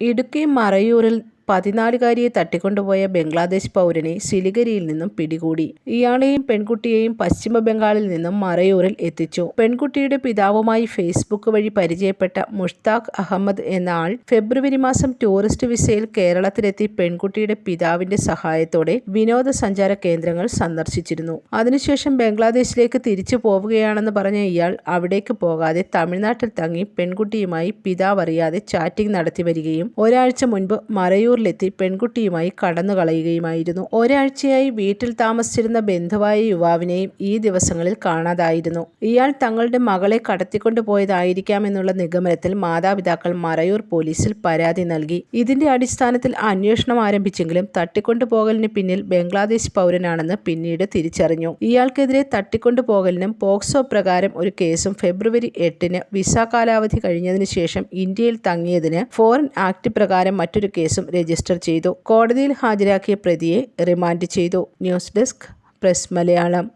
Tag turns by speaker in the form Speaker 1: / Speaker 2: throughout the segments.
Speaker 1: ഇടുക്കി മറയൂരിൽ 14കാരിയെ തട്ടിക്കൊണ്ടുപോയ ബംഗ്ലാദേശ് പൗരനെ സിലിഗുരിയിൽ നിന്നും പിടികൂടി. ഇയാളെയും പെൺകുട്ടിയെയും പശ്ചിമ ബംഗാളിൽ നിന്നും മറയൂരിൽ എത്തിച്ചു. പെൺകുട്ടിയുടെ പിതാവുമായി ഫേസ്ബുക്ക് വഴി പരിചയപ്പെട്ട മുഷ്താഖ് അഹമ്മദ് എന്ന ആൾ ഫെബ്രുവരി മാസം ടൂറിസ്റ്റ് വിസയിൽ കേരളത്തിലെത്തി പെൺകുട്ടിയുടെ പിതാവിന്റെ സഹായത്തോടെ വിനോദസഞ്ചാര കേന്ദ്രങ്ങൾ സന്ദർശിച്ചിരുന്നു. അതിനുശേഷം ബംഗ്ലാദേശിലേക്ക് തിരിച്ചു പോവുകയാണെന്ന് പറഞ്ഞ ഇയാൾ അവിടേക്ക് പോകാതെ തമിഴ്നാട്ടിൽ തങ്ങി പെൺകുട്ടിയുമായി പിതാവ് അറിയാതെ ചാറ്റിംഗ് നടത്തി വരികയും ഒരാഴ്ച മുൻപ് മറയൂർ െത്തി പെൺകുട്ടിയുമായി കടന്നു കളയുകയുമായിരുന്നു. ഒരാഴ്ചയായി വീട്ടിൽ താമസിച്ചിരുന്ന ബന്ധുവായ യുവാവിനെയും ഈ ദിവസങ്ങളിൽ കാണാതായിരുന്നു. ഇയാൾ തങ്ങളുടെ മകളെ കടത്തിക്കൊണ്ടുപോയതായിരിക്കാമെന്നുള്ള നിഗമനത്തിൽ മാതാപിതാക്കൾ മറയൂർ പോലീസിൽ പരാതി നൽകി. ഇതിന്റെ അടിസ്ഥാനത്തിൽ അന്വേഷണം ആരംഭിച്ചെങ്കിലും തട്ടിക്കൊണ്ടുപോകലിന് പിന്നിൽ ബംഗ്ലാദേശ് പൗരനാണെന്ന് പിന്നീട് തിരിച്ചറിഞ്ഞു. ഇയാൾക്കെതിരെ തട്ടിക്കൊണ്ടുപോകലിനും പോക്സോ പ്രകാരം ഒരു കേസും ഫെബ്രുവരി 8 വിസ കാലാവധി കഴിഞ്ഞതിന് ശേഷം ഇന്ത്യയിൽ തങ്ങിയതിന് ഫോറിൻ ആക്ട് പ്രകാരം മറ്റൊരു കേസും രജിസ്റ്റർ ചെയ്തു. കോടതിയിൽ ഹാജരാക്കിയ പ്രതിയെ റിമാൻഡ് ചെയ്തു. News desk press Malayalam.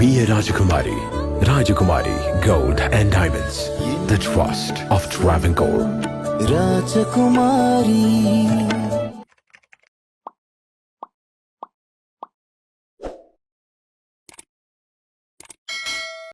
Speaker 2: Be a Rajakumari. Rajakumari Gold and Diamonds, the trust of Travancore.
Speaker 3: Rajakumari.